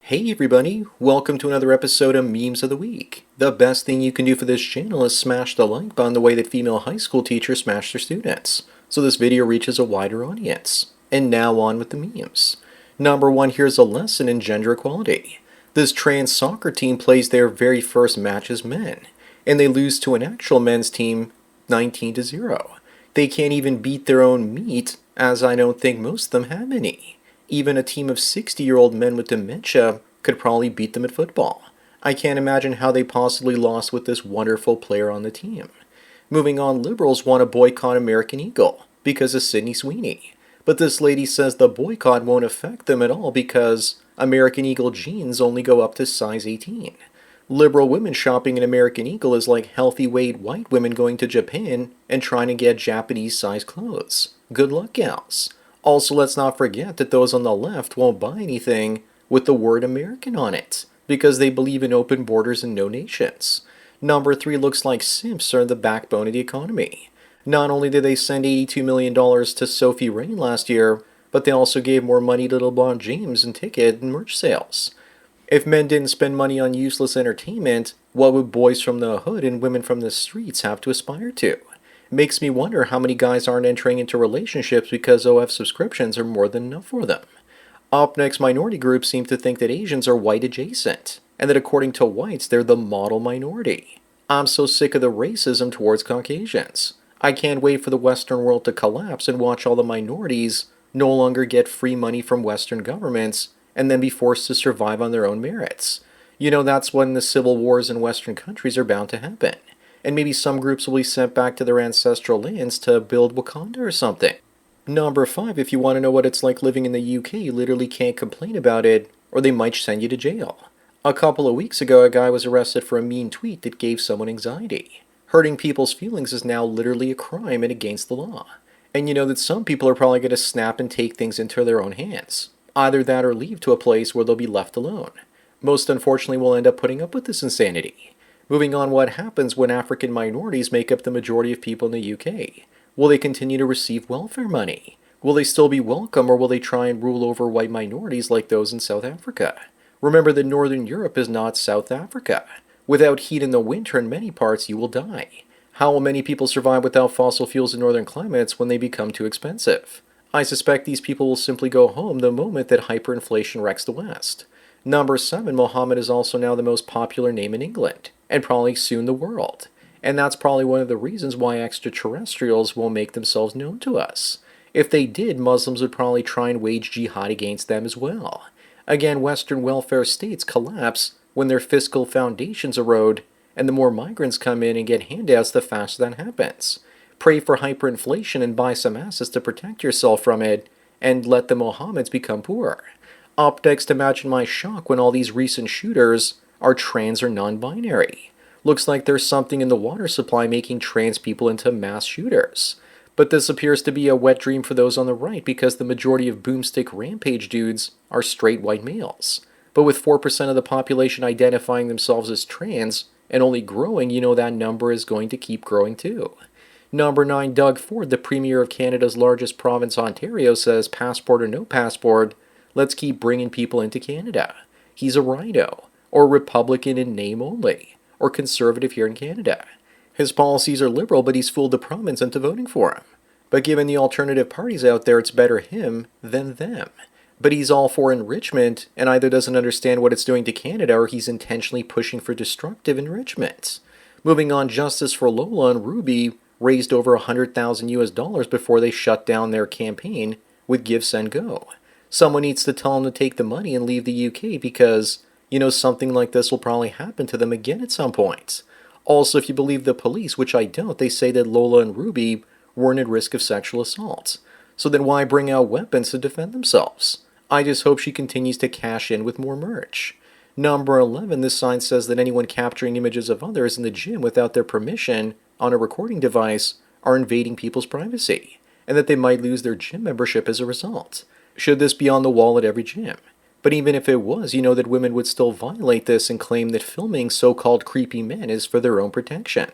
Hey everybody, welcome to another episode of Memes of the Week. The best thing you can do for this channel is smash the like button the way that female high school teachers smash their students, so this video reaches a wider audience. And now on with the memes. Number one, here's a lesson in gender equality. This trans soccer team plays their very first match as men, and they lose to an actual men's team 19-0. They can't even beat their own meat, as I don't think most of them have any. Even a team of 60-year-old men with dementia could probably beat them at football. I can't imagine how they possibly lost with this wonderful player on the team. Moving on, liberals want to boycott American Eagle because of Sydney Sweeney. But this lady says the boycott won't affect them at all because American Eagle jeans only go up to size 18. Liberal women shopping in American Eagle is like healthy weight white women going to Japan and trying to get Japanese size clothes. Good luck, gals. Also, let's not forget that those on the left won't buy anything with the word American on it, because they believe in open borders and no nations. Number three, looks like simps are the backbone of the economy. Not only did they send $82 million to Sophie Rain last year, but they also gave more money to LeBron James in ticket and merch sales. If men didn't spend money on useless entertainment, what would boys from the hood and women from the streets have to aspire to? Makes me wonder how many guys aren't entering into relationships because OF subscriptions are more than enough for them. Up next, minority groups seem to think that Asians are white adjacent, and that according to whites, they're the model minority. I'm so sick of the racism towards Caucasians. I can't wait for the Western world to collapse and watch all the minorities no longer get free money from Western governments and then be forced to survive on their own merits. You know, that's when the civil wars in Western countries are bound to happen. And maybe some groups will be sent back to their ancestral lands to build Wakanda or something. Number five, if you want to know what it's like living in the UK, you literally can't complain about it, or they might send you to jail. A couple of weeks ago, a guy was arrested for a mean tweet that gave someone anxiety. Hurting people's feelings is now literally a crime and against the law. And you know that some people are probably going to snap and take things into their own hands. Either that or leave to a place where they'll be left alone. Most unfortunately will end up putting up with this insanity. Moving on, what happens when African minorities make up the majority of people in the UK? Will they continue to receive welfare money? Will they still be welcome, or will they try and rule over white minorities like those in South Africa? Remember that Northern Europe is not South Africa. Without heat in the winter in many parts, you will die. How will many people survive without fossil fuels in northern climates when they become too expensive? I suspect these people will simply go home the moment that hyperinflation wrecks the West. Number 7, Mohammed is also now the most popular name in England, and probably soon the world. And that's probably one of the reasons why extraterrestrials won't make themselves known to us. If they did, Muslims would probably try and wage jihad against them as well. Again, Western welfare states collapse when their fiscal foundations erode, and the more migrants come in and get handouts, the faster that happens. Pray for hyperinflation and buy some assets to protect yourself from it, and let the Mohammeds become poor. Up next, imagine my shock when all these recent shooters are trans or non-binary. Looks like there's something in the water supply making trans people into mass shooters. But this appears to be a wet dream for those on the right because the majority of boomstick rampage dudes are straight white males. But with 4% of the population identifying themselves as trans and only growing, you know that number is going to keep growing too. Number 9, Doug Ford, the premier of Canada's largest province, Ontario, says passport or no passport, let's keep bringing people into Canada. He's a rhino, or Republican in name only, or conservative here in Canada. His policies are liberal, but he's fooled the province into voting for him. But given the alternative parties out there, it's better him than them. But he's all for enrichment, and either doesn't understand what it's doing to Canada, or he's intentionally pushing for destructive enrichment. Moving on, Justice for Lola and Ruby raised over 100,000 US dollars before they shut down their campaign with Give, Send, Go. Someone needs to tell them to take the money and leave the UK because, you know, something like this will probably happen to them again at some point. Also, if you believe the police, which I don't, they say that Lola and Ruby weren't at risk of sexual assault. So then why bring out weapons to defend themselves? I just hope she continues to cash in with more merch. Number 11, this sign says that anyone capturing images of others in the gym without their permission on a recording device are invading people's privacy, and that they might lose their gym membership as a result. Should this be on the wall at every gym? But even if it was, you know that women would still violate this and claim that filming so-called creepy men is for their own protection.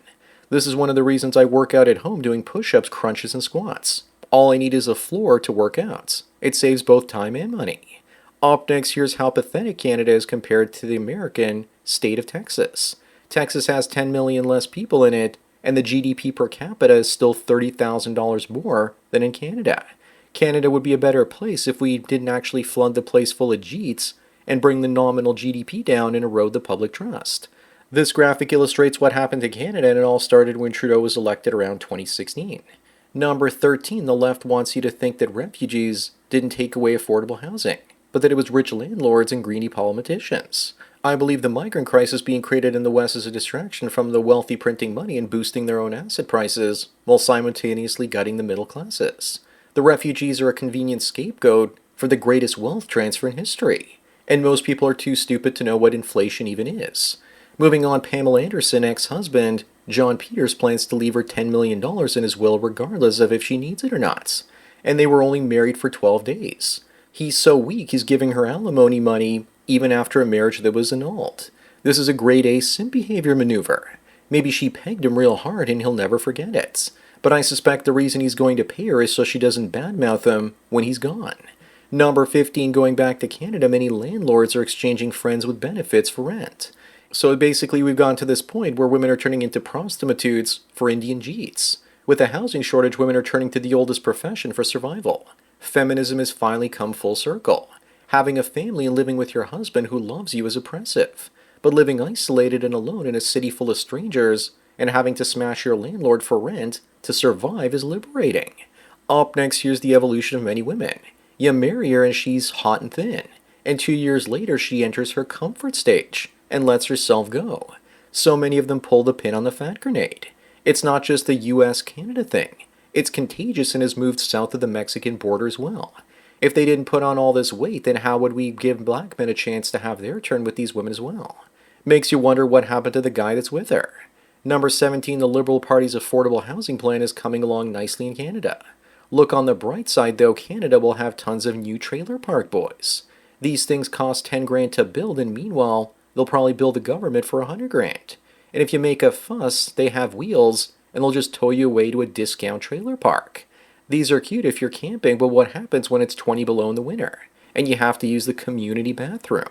This is one of the reasons I work out at home doing push-ups, crunches, and squats. All I need is a floor to work out. It saves both time and money. Up next, here's how pathetic Canada is compared to the American state of Texas. Texas has 10 million less people in it, and the GDP per capita is still $30,000 more than in Canada. Canada would be a better place if we didn't actually flood the place full of Jeets and bring the nominal GDP down and erode the public trust. This graphic illustrates what happened to Canada, and it all started when Trudeau was elected around 2016. Number 13, the left wants you to think that refugees didn't take away affordable housing, but that it was rich landlords and greedy politicians. I believe the migrant crisis being created in the West is a distraction from the wealthy printing money and boosting their own asset prices, while simultaneously gutting the middle classes. The refugees are a convenient scapegoat for the greatest wealth transfer in history, and most people are too stupid to know what inflation even is. Moving on, Pamela Anderson, ex-husband, John Peters, plans to leave her $10 million in his will regardless of if she needs it or not, and they were only married for 12 days. He's so weak he's giving her alimony money even after a marriage that was annulled. This is a grade A simp behavior maneuver. Maybe she pegged him real hard and he'll never forget it. But I suspect the reason he's going to pay her is so she doesn't badmouth him when he's gone. Number 15, going back to Canada, many landlords are exchanging friends with benefits for rent. So basically we've gone to this point where women are turning into prostitutes for Indian Jeets. With a housing shortage, women are turning to the oldest profession for survival. Feminism has finally come full circle. Having a family and living with your husband who loves you is oppressive. But living isolated and alone in a city full of strangers and having to smash your landlord for rent to survive is liberating. Up next, here's the evolution of many women. You marry her and she's hot and thin. And 2 years later, she enters her comfort stage and lets herself go. So many of them pull the pin on the fat grenade. It's not just a US-Canada thing. It's contagious and has moved south of the Mexican border as well. If they didn't put on all this weight, then how would we give black men a chance to have their turn with these women as well? Makes you wonder what happened to the guy that's with her. Number 17, the Liberal Party's affordable housing plan is coming along nicely in Canada. Look on the bright side though, Canada will have tons of new trailer park boys. These things cost 10 grand to build, and meanwhile, they'll probably build the government for 100 grand. And if you make a fuss, they have wheels, and they'll just tow you away to a discount trailer park. These are cute if you're camping, but what happens when it's 20 below in the winter, and you have to use the community bathroom?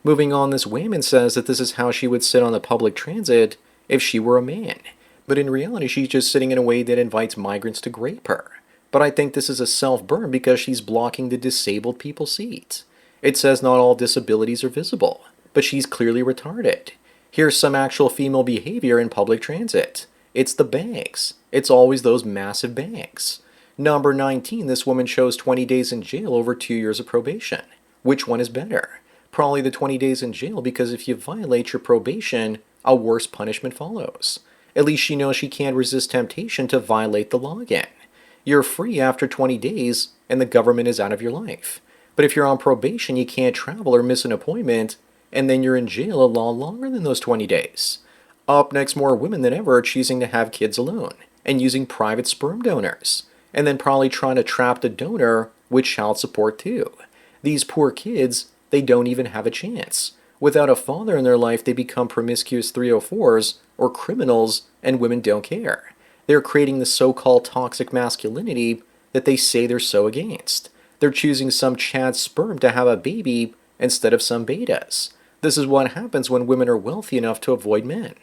Moving on, this woman says that this is how she would sit on the public transit if she were a man. But in reality, she's just sitting in a way that invites migrants to grape her. But I think this is a self-burn because she's blocking the disabled people seat. It says not all disabilities are visible, but she's clearly retarded. Here's some actual female behavior in public transit. It's the bags. It's always those massive bags. Number 19, this woman chose 20 days in jail over 2 years of probation. Which one is better? Probably the 20 days in jail, because if you violate your probation, a worse punishment follows. At least she knows she can't resist temptation to violate the law again. You're free after 20 days, and the government is out of your life. But if you're on probation, you can't travel or miss an appointment, and then you're in jail a lot longer than those 20 days. Up next, more women than ever are choosing to have kids alone, and using private sperm donors, and then probably trying to trap the donor with child support too. These poor kids, they don't even have a chance. Without a father in their life, they become promiscuous 304s or criminals, and women don't care. They're creating the so-called toxic masculinity that they say they're so against. They're choosing some Chad's sperm to have a baby instead of some betas. This is what happens when women are wealthy enough to avoid men.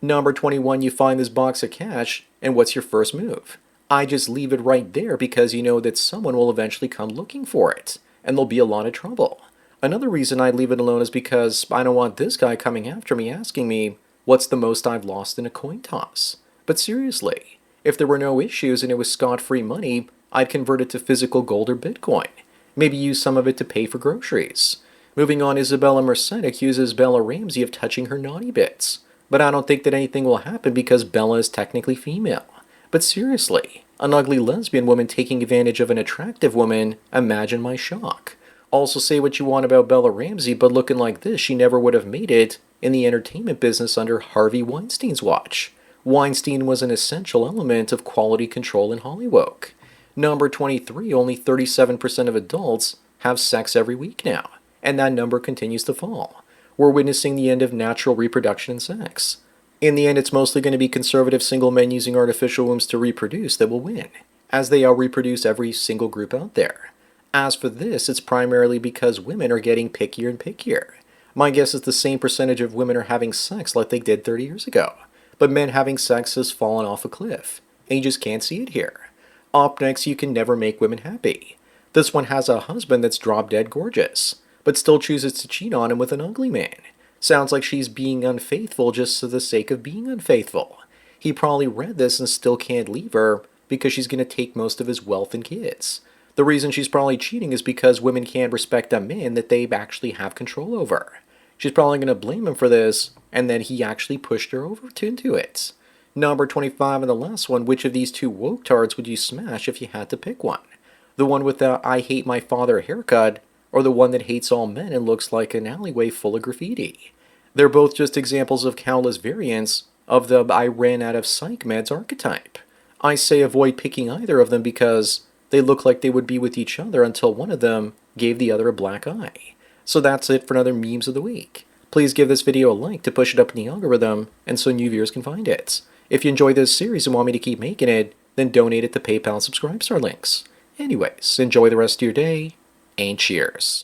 Number 21, you find this box of cash, and what's your first move? I just leave it right there because you know that someone will eventually come looking for it, and there'll be a lot of trouble. Another reason I leave it alone is because I don't want this guy coming after me asking me, what's the most I've lost in a coin toss? But seriously, if there were no issues and it was scot-free money, I'd convert it to physical gold or Bitcoin. Maybe use some of it to pay for groceries. Moving on, Isabella Merced accuses Bella Ramsey of touching her naughty bits. But I don't think that anything will happen because Bella is technically female. But seriously, an ugly lesbian woman taking advantage of an attractive woman, imagine my shock. Also, say what you want about Bella Ramsey, but looking like this, she never would have made it in the entertainment business under Harvey Weinstein's watch. Weinstein was an essential element of quality control in Hollywood. Number 23, only 37% of adults have sex every week now, and that number continues to fall. We're witnessing the end of natural reproduction and sex. In the end, it's mostly going to be conservative single men using artificial wombs to reproduce that will win, as they out-reproduce every single group out there. As for this, it's primarily because women are getting pickier and pickier. My guess is the same percentage of women are having sex like they did 30 years ago. But men having sex has fallen off a cliff, and you just can't see it here. Up next, you can never make women happy. This one has a husband that's drop dead gorgeous, but still chooses to cheat on him with an ugly man. Sounds like she's being unfaithful just for the sake of being unfaithful. He probably read this and still can't leave her because she's going to take most of his wealth and kids. The reason she's probably cheating is because women can't respect a man that they actually have control over. She's probably going to blame him for this, and then he actually pushed her over into it. Number 25 and the last one, which of these two woke tards would you smash if you had to pick one? The one with the I hate my father haircut, or the one that hates all men and looks like an alleyway full of graffiti? They're both just examples of countless variants of the I ran out of psych meds archetype. I say avoid picking either of them because they look like they would be with each other until one of them gave the other a black eye. So that's it for another Memes of the Week. Please give this video a like to push it up in the algorithm and so new viewers can find it. If you enjoyed this series and want me to keep making it, then donate it to PayPal and Subscribestar links. Anyways, enjoy the rest of your day, and cheers.